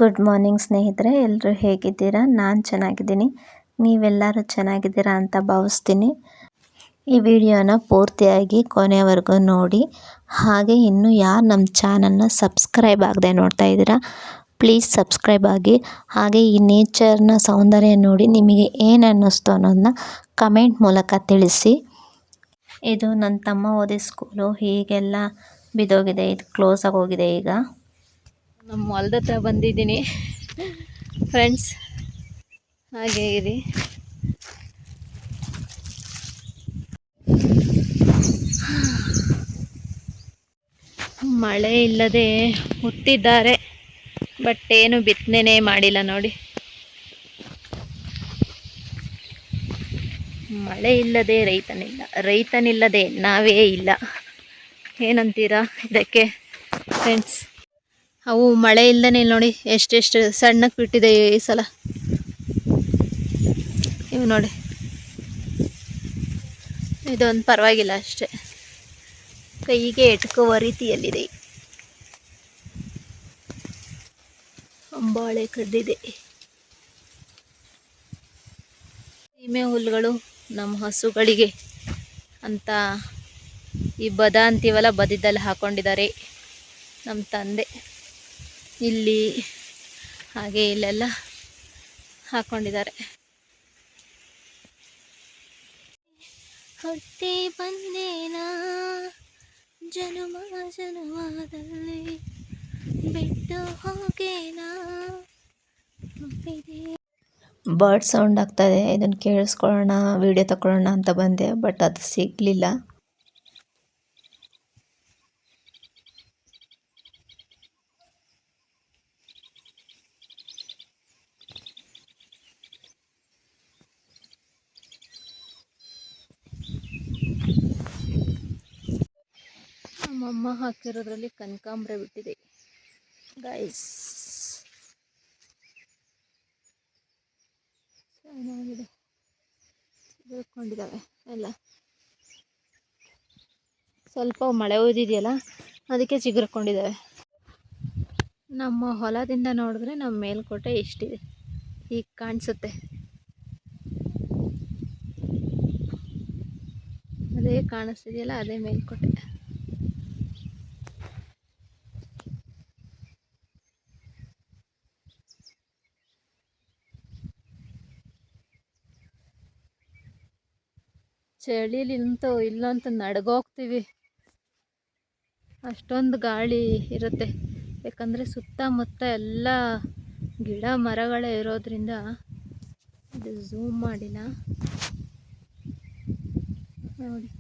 Good morning ಸ್ನೇಹಿತರೆ, ಎಲ್ಲರೂ ಹೇಗಿದ್ದೀರಾ? ನಾನು ಚೆನ್ನಾಗಿದ್ದೀನಿ. ನೀವೆಲ್ಲರೂ ಚೆನ್ನಾಗಿದ್ದೀರಾ ಅಂತ ಭಾವಿಸ್ತೀನಿ. ಈ ವಿಡಿಯೋನ ಪೂರ್ತಿಯಾಗಿ ಕೊನೆವರೆಗೂ ನೋಡಿ. ಹಾಗೆ ಇನ್ನೂ ಯಾರು ನಮ್ಮ ಚಾನಲ್ನ ಸಬ್ಸ್ಕ್ರೈಬ್ ಆಗದೆ ನೋಡ್ತಾ ಇದ್ದೀರಾ, ಪ್ಲೀಸ್ ಸಬ್ಸ್ಕ್ರೈಬ್ ಆಗಿ. ಹಾಗೆ ಈ ನೇಚರ್ನ ಸೌಂದರ್ಯ ನೋಡಿ ನಿಮಗೆ ಏನು ಅನ್ನಿಸ್ತು ಅನ್ನೋದನ್ನ ಕಮೆಂಟ್ ಮೂಲಕ ತಿಳಿಸಿ. ಇದು ನನ್ನ ತಮ್ಮ ಓದಿದ ಸ್ಕೂಲು. ಹೀಗೆಲ್ಲ ಬಿದ್ದೋಗಿದೆ, ಇದು ಕ್ಲೋಸ್ ಆಗಿ ಹೋಗಿದೆ. ಈಗ ನಮ್ಮ ಹೊಲ್ದ ಹತ್ರ ಬಂದಿದ್ದೀನಿ ಫ್ರೆಂಡ್ಸ್, ಹಾಗೆ ಇರಿ. ಮಳೆ ಇಲ್ಲದೆ ಹುಟ್ಟಿದ್ದಾರೆ, ಬಟ್ ಏನು ಬಿತ್ತನೆ ಮಾಡಿಲ್ಲ ನೋಡಿ. ಮಳೆ ಇಲ್ಲದೆ ರೈತನಿಲ್ಲ, ರೈತನಿಲ್ಲದೆ ನಾವೇ ಇಲ್ಲ. ಏನಂತೀರಾ ಇದಕ್ಕೆ ಫ್ರೆಂಡ್ಸ್? ಅವು ಮಳೆ ಇಲ್ಲದೇ ನೋಡಿ ಎಷ್ಟೆಷ್ಟು ಸಣ್ಣಕ್ಕೆ ಬಿಟ್ಟಿದೆ ಈ ಸಲ. ಇವು ನೋಡಿ, ಇದೊಂದು ಪರವಾಗಿಲ್ಲ ಅಷ್ಟೆ, ಕೈಗೆ ಎಟ್ಕುವ ರೀತಿಯಲ್ಲಿದೆ. ಅಂಬಾಳೆ ಕಡ್ದಿದೆ. ಸೀಮೆ ಹುಲ್ಲುಗಳು ನಮ್ಮ ಹಸುಗಳಿಗೆ ಅಂತ ಈ ಬದ ಅಂತೀವಲ್ಲ, ಬದಿದ್ದಲ್ಲಿ ಹಾಕೊಂಡಿದ್ದಾರೆ ನಮ್ಮ ತಂದೆ. ಇಲ್ಲಿ ಹಾಗೆ ಇಲ್ಲೆಲ್ಲ ಹಾಕೊಂಡಿದ್ದಾರೆ. ಹುಟ್ಟಿ ಬಂದೇನಾ ಜನುಮ ಜನುಮದಲ್ಲಿ, ಬಿಟ್ಟು ಹೋಗೇನಾ. ಬರ್ಡ್ ಸೌಂಡ್ ಆಗ್ತಾಯಿದೆ, ಇದನ್ನು ಕೇಳಿಸ್ಕೊಳ್ಳೋಣ, ವಿಡಿಯೋ ತಗೊಳ್ಳೋಣ ಅಂತ ಬಂದೆ, ಬಟ್ ಅದು ಸಿಗಲಿಲ್ಲ. ನಮ್ಮಮ್ಮ ಹಾಕಿರೋದ್ರಲ್ಲಿ ಕನಕಾಂಬ್ರ ಬಿಟ್ಟಿದೆ ಗೈಸ್, ಚೆನ್ನಾಗಿದೆ. ಬೇಕೊಂಡಿದ್ದಾವೆ ಎಲ್ಲ. ಸ್ವಲ್ಪ ಮಳೆ ಒಯ್ದಿದೆಯಲ್ಲ, ಅದಕ್ಕೆ ಚಿಗುರ್ಕೊಂಡಿದ್ದಾವೆ. ನಮ್ಮ ಹೊಲದಿಂದ ನೋಡಿದ್ರೆ ನಮ್ಮ ಮೇಲ್ಕೋಟೆ ಎಷ್ಟಿದೆ, ಈಗ ಕಾಣಿಸುತ್ತೆ. ಅದೇ ಕಾಣಿಸ್ತಿದೆಯಲ್ಲ, ಅದೇ ಮೇಲ್ಕೋಟೆ. ಚಳಿಲಿ ಇಲ್ಲಂತ ನಡ್ಗೋಗ್ತೀವಿ, ಅಷ್ಟೊಂದು ಗಾಳಿ ಇರುತ್ತೆ. ಯಾಕಂದರೆ ಸುತ್ತಮುತ್ತ ಎಲ್ಲ ಗಿಡ ಮರಗಳೇ ಇರೋದ್ರಿಂದ. ಇದು ಝೂಮ್ ಮಾಡಿಲ್ಲ ನೋಡಿ.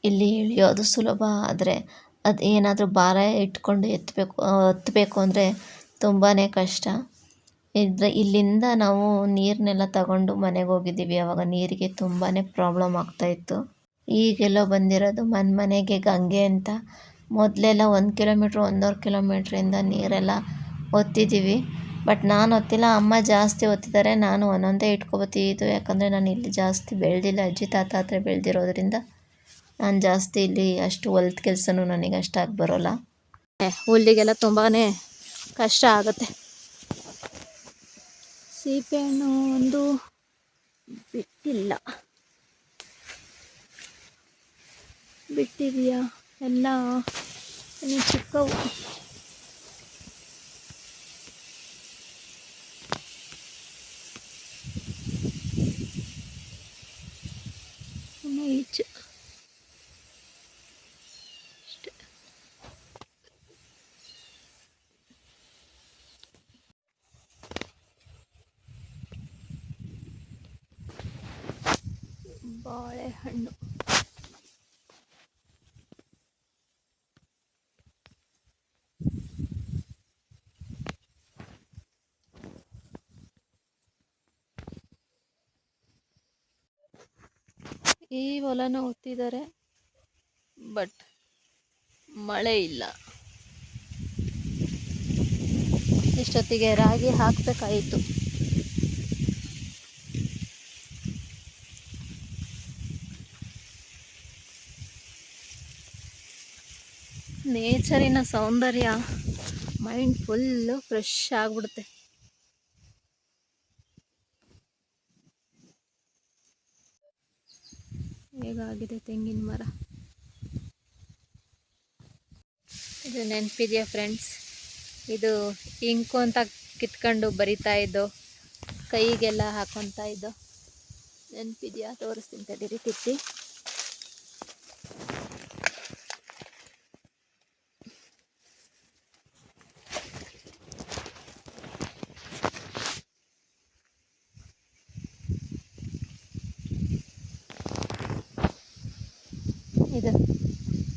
ಇಲ್ಲಿ ಇಳಿಯೋದು ಸುಲಭ, ಆದರೆ ಅದು ಏನಾದರೂ ಭಾರ ಇಟ್ಕೊಂಡು ಹತ್ತಬೇಕು ಅಂದರೆ ತುಂಬಾ ಕಷ್ಟ. ಇಲ್ಲಿಂದ ನಾವು ನೀರನ್ನೆಲ್ಲ ತಗೊಂಡು ಮನೆಗೆ ಹೋಗಿದ್ದೀವಿ. ಆವಾಗ ನೀರಿಗೆ ತುಂಬಾ ಪ್ರಾಬ್ಲಮ್ ಆಗ್ತಾಯಿತ್ತು. ಈಗೆಲ್ಲೋ ಬಂದಿರೋದು ಮನೆಗೆ ಗಂಗೆ ಅಂತ. ಮೊದಲೆಲ್ಲ 1 ಕಿಲೋಮೀಟ್ರ್ 1.5 ಕಿಲೋಮೀಟ್ರಿಂದ ನೀರೆಲ್ಲ ಒತ್ತಿದ್ದೀವಿ, ಬಟ್ ನಾನು ಒತ್ತಿಲ್ಲ, ಅಮ್ಮ ಜಾಸ್ತಿ ಒತ್ತಿದ್ದಾರೆ. ನಾನು ಒಂದೊಂದೇ ಇಟ್ಕೊಬತ್ತೀದ್ದು, ಯಾಕಂದರೆ ನಾನು ಇಲ್ಲಿ ಜಾಸ್ತಿ ಬೆಳೆದಿಲ್ಲ, ಅಜ್ಜಿ ತಾತ ಹತ್ರ ಬೆಳೆದಿರೋದ್ರಿಂದ ನಾನು ಜಾಸ್ತಿ ಇಲ್ಲಿ ಅಷ್ಟು ಹೊಲ್ದ ಕೆಲಸನೂ ನನಗೆ ಅಷ್ಟಾಗಿ ಬರೋಲ್ಲ. ಹುಲ್ಲಿಗೆಲ್ಲ ತುಂಬಾ ಕಷ್ಟ ಆಗುತ್ತೆ. ಸೀಬೆಹಣ್ಣು ಒಂದು ಬಿಟ್ಟಿಲ್ಲ, ಬಿಟ್ಟಿದೆಯಾ ಎಲ್ಲ ಚಿಕ್ಕವು. ಈಚೆ ಅಷ್ಟೆ. ಬಾಳೆಹಣ್ಣು ಈ ಹೊಲನ ಒತ್ತಿದ್ದಾರೆ, ಬಟ್ ಮಳೆ ಇಲ್ಲ. ಇಷ್ಟೊತ್ತಿಗೆ ರಾಗಿ ಹಾಕಬೇಕಾಯಿತು. ನೇಚರಿನ ಸೌಂದರ್ಯ ಮೈಂಡ್ ಫುಲ್ಲು ಫ್ರೆಶ್ ಆಗಿಬಿಡುತ್ತೆ. ಹೇಗಾಗಿದೆ ತೆಂಗಿನ ಮರ. ಇದು ನೆನಪಿದೆಯಾ ಫ್ರೆಂಡ್ಸ್? ಇದು ಇಂಕು ಅಂತ ಕಿತ್ಕೊಂಡು ಬರಿತಾ ಇದ್ದು, ಕೈಗೆಲ್ಲ ಹಾಕೊತಾ ಇದ್ದು ನೆನಪಿದೆಯಾ? ತೋರಿಸ್ತೀನಿ ತಡೀರಿ ಕಿತ್ತಿ.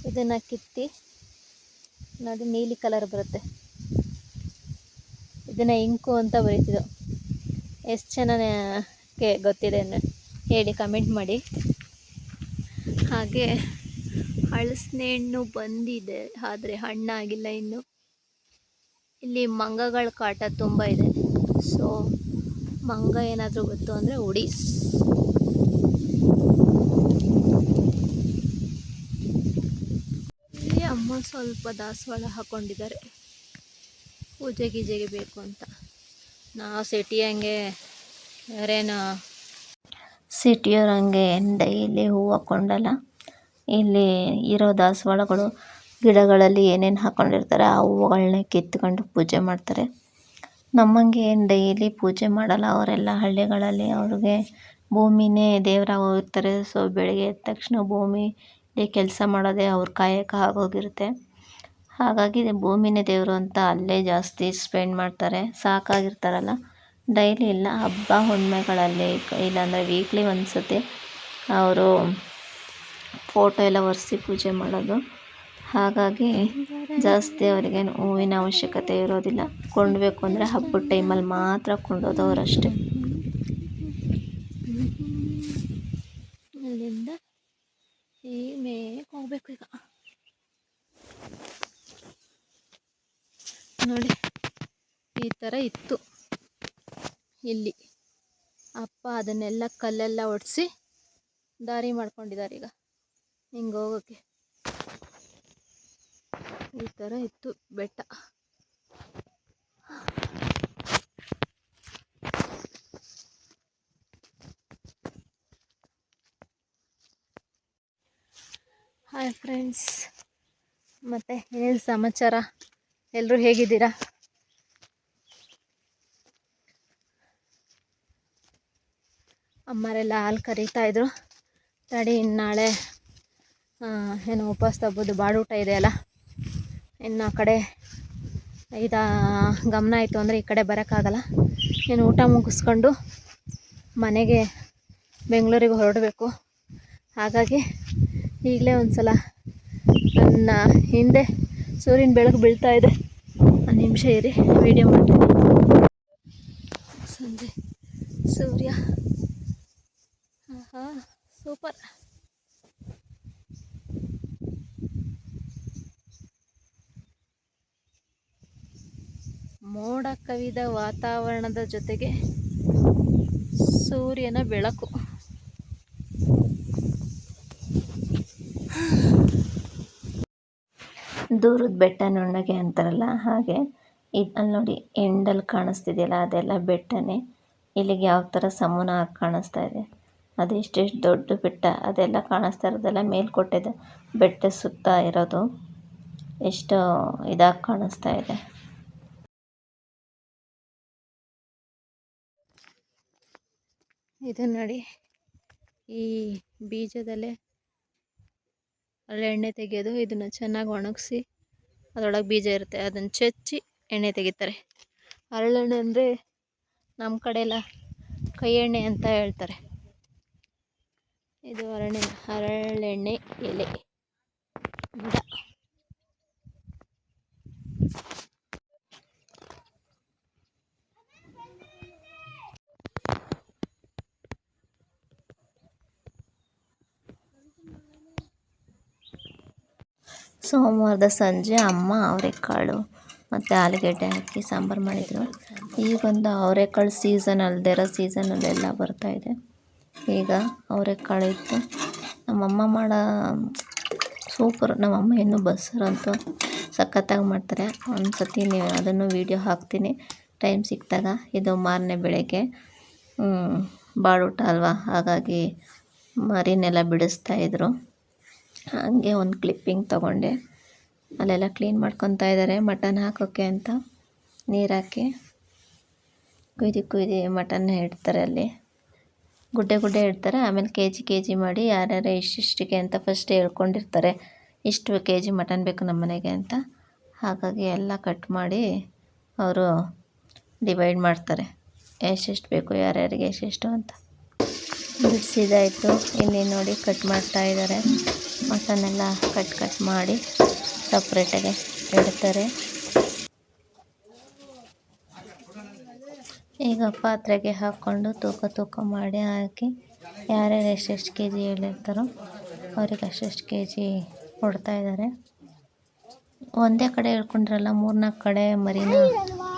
ಇದನ್ನು ಕಿತ್ತಿ ನೋಡಿ, ನೀಲಿ ಕಲರ್ ಬರುತ್ತೆ. ಇದನ್ನು ಇಂಕು ಅಂತ ಬರೀತಿದ್ದು. ಎಷ್ಟು ಜನಕ್ಕೆ ಗೊತ್ತಿದೆ ಹೇಳಿ, ಕಮೆಂಟ್ ಮಾಡಿ. ಹಾಗೆ ಹಲಸಿನ ಹಣ್ಣು ಬಂದಿದೆ, ಆದರೆ ಹಣ್ಣಾಗಿಲ್ಲ ಇನ್ನು. ಇಲ್ಲಿ ಮಂಗಗಳ ಕಾಟ ತುಂಬ ಇದೆ. ಸೊ ಮಂಗ ಏನಾದರೂ ಗೊತ್ತು ಅಂದರೆ ಉಡೀಸ್. ಇಲ್ಲಿ ಅಮ್ಮ ಸ್ವಲ್ಪ ದಾಸವಾಳ ಹಾಕ್ಕೊಂಡಿದ್ದಾರೆ, ಪೂಜೆ ಗೀಜೆಗೆ ಬೇಕು ಅಂತ. ನಾವು ಸಿಟಿಯವ್ರಂಗೆ ಡೈಲಿ ಹೂವು ಹಾಕ್ಕೊಂಡಲ್ಲ. ಇಲ್ಲಿ ಇರೋ ದಾಸವಾಳಗಳು ಗಿಡಗಳಲ್ಲಿ ಏನೇನು ಹಾಕ್ಕೊಂಡಿರ್ತಾರೆ ಆ ಹೂವುಗಳನ್ನೇ ಕಿತ್ಕೊಂಡು ಪೂಜೆ ಮಾಡ್ತಾರೆ. ನಮ್ಮಂಗೆ ಏನು ಡೈಲಿ ಪೂಜೆ ಮಾಡಲ್ಲ ಅವರೆಲ್ಲ. ಹಳ್ಳಿಗಳಲ್ಲಿ ಅವ್ರಿಗೆ ಭೂಮಿನೇ ದೇವರಾಗಿ ಹೋಗಿರ್ತಾರೆ. ಸೊ ಬೆಳಗ್ಗೆ ಎದ್ದ ತಕ್ಷಣ ಭೂಮಿಲಿ ಕೆಲಸ ಮಾಡೋದೇ ಅವ್ರ ಕಾಯಕ ಆಗೋಗಿರುತ್ತೆ. ಹಾಗಾಗಿ ಭೂಮಿನೇ ದೇವರು ಅಂತ ಅಲ್ಲೇ ಜಾಸ್ತಿ ಸ್ಪೆಂಡ್ ಮಾಡ್ತಾರೆ. ಸಾಕಾಗಿರ್ತಾರಲ್ಲ, ಡೈಲಿ ಇಲ್ಲ, ಹಬ್ಬ ಹುಣ್ಣಿಮೆಗಳಲ್ಲಿ ಇಲ್ಲಾಂದರೆ ವೀಕ್ಲಿ ಒಂದ್ಸತಿ ಅವರು ಫೋಟೋ ಎಲ್ಲ ಒರೆಸಿ ಪೂಜೆ ಮಾಡೋದು. ಹಾಗಾಗಿ ಜಾಸ್ತಿ ಅವರಿಗೇನು ಹೂವಿನ ಅವಶ್ಯಕತೆ ಇರೋದಿಲ್ಲ. ಕೊಂಡಬೇಕು ಅಂದರೆ ಹಬ್ಬದ ಟೈಮಲ್ಲಿ ಮಾತ್ರ ಕೊಂಡೋದವರಷ್ಟೇ. ಅಲ್ಲಿಂದ ಈ ಮೇಕ್ಕೆ ಹೋಗ್ಬೇಕು ಈಗ. ನೋಡಿ, ಈ ಥರ ಇತ್ತು ಇಲ್ಲಿ. ಅಪ್ಪ ಅದನ್ನೆಲ್ಲ ಕಲ್ಲೆಲ್ಲ ಒಡಿಸಿ ದಾರಿ ಮಾಡ್ಕೊಂಡಿದ್ದಾರೆ ಈಗ ಹಿಂಗೆ ಹೋಗೋಕ್ಕೆ. ಈ ಥರ ಇತ್ತು ಬೆಟ್ಟ. ಹಾಯ್ ಫ್ರೆಂಡ್ಸ್, ಮತ್ತು ಏನು ಸಮಾಚಾರ? ಎಲ್ಲರೂ ಹೇಗಿದ್ದೀರಾ? ಅಮ್ಮರೆಲ್ಲ ಹಾಲು ಕರೀತಾಯಿದ್ರು. ತಡಿ, ನಾಳೆ ಏನು ಉಪವಾಸ ತಪ್ಪೋದು ಬಾಡೂಟ ಇದೆಯಲ್ಲ, ಇನ್ನು ಆ ಕಡೆ ಗಮನ ಆಯಿತು ಅಂದರೆ ಈ ಕಡೆ ಬರೋಕ್ಕಾಗಲ್ಲ. ಇನ್ನು ಊಟ ಮುಗಿಸ್ಕೊಂಡು ಮನೆಗೆ ಬೆಂಗಳೂರಿಗೆ ಹೊರಡಬೇಕು. ಹಾಗಾಗಿ ಈಗಲೇ ಒಂದು ಸಲ ನನ್ನ ಹಿಂದೆ ಸೂರ್ಯನ ಬೆಳಕು ಬೀಳ್ತಾ ಇದೆ. ಒಂದು ನಿಮಿಷ ಇರಿ, ವಿಡಿಯೋ ಮಾಡ್ತೀನಿ. ಸಂಜೆ ಸೂರ್ಯ ಸೂಪರ್. ಮೋಡ ಕವಿದ ವಾತಾವರಣದ ಜೊತೆಗೆ ಸೂರ್ಯನ ಬೆಳಕು. ದೂರದ ಬೆಟ್ಟ ನುಣ್ಣಗೆ ಅಂತಾರಲ್ಲ, ಹಾಗೆ ಅಲ್ಲಿ ನೋಡಿ ಎಂಡಲ್ಲಿ ಕಾಣಿಸ್ತಿದೆಯಲ್ಲ, ಅದೆಲ್ಲ ಬೆಟ್ಟನೇ. ಇಲ್ಲಿಗೆ ಯಾವ ಥರ ಸಮೂನ ಆಗಿ ಕಾಣಿಸ್ತಾ ಇದೆ. ಅದು ಎಷ್ಟೆಷ್ಟು ದೊಡ್ಡ ಬೆಟ್ಟ, ಅದೆಲ್ಲ ಕಾಣಿಸ್ತಾ ಇರೋದೆಲ್ಲ ಮೇಲ್ಕೋಟೆದು ಬೆಟ್ಟ ಸುತ್ತ ಇರೋದು. ಎಷ್ಟು ಇದಾಗಿ ಕಾಣಿಸ್ತಾ ಇದೆ. ಇದು ನೋಡಿ, ಈ ಬೀಜದಲ್ಲೇ ಎಣ್ಣೆ ತೆಗೆಯೋದು. ಇದನ್ನು ಚೆನ್ನಾಗಿ ಒಣಗಿಸಿ ಅದರೊಳಗೆ ಬೀಜ ಇರುತ್ತೆ, ಅದನ್ನು ಚಚ್ಚಿ ಎಣ್ಣೆ ತೆಗಿತಾರೆ. ಹರಳೆಣ್ಣೆ ಅಂದರೆ ನಮ್ಮ ಕಡೆ ಎಲ್ಲ ಕೈ ಎಣ್ಣೆ ಅಂತ ಹೇಳ್ತಾರೆ. ಇದು ಹರಳೆಣ್ಣೆ ಎಲೆ ಗಿಡ. ಸೋಮವಾರದ ಸಂಜೆ ಅಮ್ಮ ಅವರೆಕಾಳು ಮತ್ತು ಆಲೂಗೆಡ್ಡೆ ಹಾಕಿ ಸಾಂಬಾರು ಮಾಡಿದರು. ಈಗೊಂದು ಅವರೆಕಾಳು ಸೀಸನ್ ಅಲ್ಲದೆ ಇರೋ ಸೀಸನಲ್ಲೆಲ್ಲ ಬರ್ತಾಯಿದೆ. ಈಗ ಅವರೆಕಾಳು ಇತ್ತು. ನಮ್ಮಮ್ಮ ಮಾಡೋ ಸೂಪರ್. ನಮ್ಮಮ್ಮ ಇನ್ನೂ ಬಸ್ಸಾರು ಅಂತೂ ಸಖತ್ತಾಗಿ ಮಾಡ್ತಾರೆ. ಒಂದು ಸತಿ ನೀವು ಅದನ್ನು ವೀಡಿಯೋ ಹಾಕ್ತೀನಿ ಟೈಮ್ ಸಿಕ್ಕಿದಾಗ. ಇದು ಮಾರನೇ ಬೆಳಗ್ಗೆ ಬಾಡೂಟ ಅಲ್ವಾ, ಹಾಗಾಗಿ ಮರಿನೆಲ್ಲ ಬಿಡಿಸ್ತಾಯಿದ್ರು. ಹಾಗೆ ಒಂದು ಕ್ಲಿಪ್ಪಿಂಗ್ ತೊಗೊಂಡೆ. ಅಲ್ಲೆಲ್ಲ ಕ್ಲೀನ್ ಮಾಡ್ಕೊತಾ ಇದ್ದಾರೆ ಮಟನ್ ಹಾಕೋಕ್ಕೆ ಅಂತ. ನೀರು ಹಾಕಿ ಕುಯ್ದು ಮಟನ್ನ ಇಡ್ತಾರೆ. ಅಲ್ಲಿ ಗುಡ್ಡೆ ಇಡ್ತಾರೆ. ಆಮೇಲೆ ಕೆ ಜಿ ಮಾಡಿ ಯಾರ್ಯಾರು ಇಷ್ಟಿಗೆ ಅಂತ ಫಸ್ಟ್ ಹೇಳ್ಕೊಂಡಿರ್ತಾರೆ, ಇಷ್ಟು ಕೆ ಜಿ ಮಟನ್ ಬೇಕು ನಮ್ಮ ಮನೆಗೆ ಅಂತ. ಹಾಗಾಗಿ ಎಲ್ಲ ಕಟ್ ಮಾಡಿ ಅವರು ಡಿವೈಡ್ ಮಾಡ್ತಾರೆ, ಎಷ್ಟೆಷ್ಟು ಬೇಕು ಯಾರ್ಯಾರಿಗೆ ಎಷ್ಟೆಷ್ಟು ಅಂತ. ಬಿಡಿಸಿದಾಯಿತು. ಇಲ್ಲಿ ನೋಡಿ ಕಟ್ ಮಾಡ್ತಾ ಇದ್ದಾರೆ. ಮಟನ್ನೆಲ್ಲ ಕಟ್ ಮಾಡಿ ಸಪ್ರೇಟಾಗಿ ಇಡ್ತಾರೆ. ಈಗ ಪಾತ್ರೆಗೆ ಹಾಕ್ಕೊಂಡು ತೂಕ ಮಾಡಿ ಹಾಕಿ ಯಾರ್ಯಾರು ಎಷ್ಟೆಷ್ಟು ಕೆ ಜಿ ಹೇಳಿರ್ತಾರೋ ಅವ್ರಿಗೆ ಅಷ್ಟೆಷ್ಟು ಕೆ ಜಿ ಕೊಡ್ತಾಯಿದ್ದಾರೆ. ಒಂದೇ ಕಡೆ ಹೇಳ್ಕೊಂಡಿರಲ್ಲ, 3-4 ಕಡೆ ಮರಿನ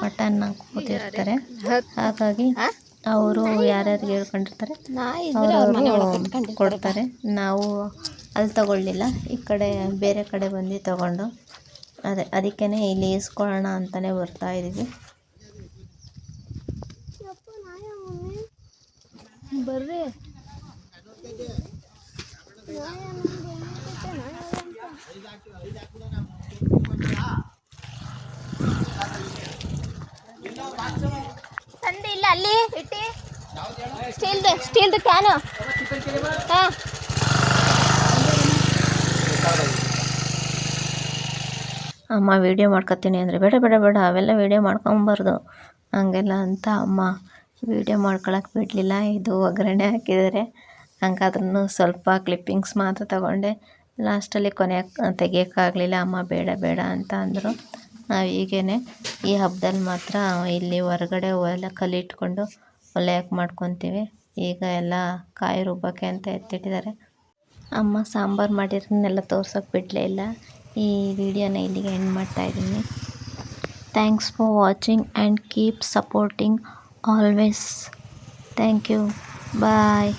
ಮಟನ್ನ ಕೂತಿರ್ತಾರೆ. ಹಾಗಾಗಿ ಅವರು ಯಾರ್ಯಾರಿಗೆ ಹೇಳ್ಕೊಂಡಿರ್ತಾರೆ ಅವರು ಕೊಡ್ತಾರೆ. ನಾವು ಅಲ್ಲಿ ತಗೊಳ್ಳಿಲ್ಲ, ಈ ಕಡೆ ಬೇರೆ ಕಡೆ ಬಂದು ತಗೊಂಡು ಅದಕ್ಕೇ ಇಲ್ಲಿ ಇಸ್ಕೊಳ್ಳೋಣ ಅಂತಲೇ ಬರ್ತಾಯಿದ್ದೀವಿ. ಬರ್ರಿ ತಂದೆ ಇಲ್ಲ ಅಲ್ಲಿ ಇಟ್ಟಿ ಸ್ಟೀಲ್ದು ಕ್ಯಾನು. ಹಾಂ ಅಮ್ಮ ವೀಡಿಯೋ ಮಾಡ್ಕೊತೀನಿ ಅಂದರೆ ಬೇಡ ಅವೆಲ್ಲ ವೀಡಿಯೋ ಮಾಡ್ಕೊಬಾರ್ದು ಹಂಗೆಲ್ಲ ಅಂತ ಅಮ್ಮ ವೀಡಿಯೋ ಮಾಡ್ಕೊಳಕ್ಕೆ ಬಿಡಲಿಲ್ಲ. ಇದು ಒಗ್ಗರಣೆ ಹಾಕಿದ್ದಾರೆ, ಹಂಗಾದ್ರೂ ಸ್ವಲ್ಪ ಕ್ಲಿಪ್ಪಿಂಗ್ಸ್ ಮಾತ್ರ ತಗೊಂಡೆ. ಲಾಸ್ಟಲ್ಲಿ ಕೊನೆ ತೆಗಿಯೋಕ್ಕಾಗಲಿಲ್ಲ. ಅಮ್ಮ ಬೇಡ ಅಂತ ಅಂದರು. ನಾವು ಹೀಗೇ ಈ ಹಬ್ಬದಲ್ಲಿ ಮಾತ್ರ ಇಲ್ಲಿ ಹೊರಗಡೆ ಎಲ್ಲ ಕಲ್ಲಿಟ್ಕೊಂಡು ಒಲೆ ಹಾಕಿ ಮಾಡ್ಕೊತೀವಿ. ಈಗ ಎಲ್ಲ ಕಾಯಿ ರುಬ್ಬಕ್ಕೆ ಅಂತ ಎತ್ತಿಟ್ಟಿದ್ದಾರೆ. ಅಮ್ಮ ಸಾಂಬಾರು ಮಾಡಿರೋನ್ನೆಲ್ಲ ತೋರ್ಸೋಕ್ಕೆ ಬಿಡಲೇ ಇಲ್ಲ. ಈ ವಿಡಿಯೋನ ಇಲ್ಲಿಗೆ ಎಂಡ್ ಮಾಡ್ತಾಯಿದ್ದೀನಿ. Thanks for watching and keep supporting always. Thank you. Bye.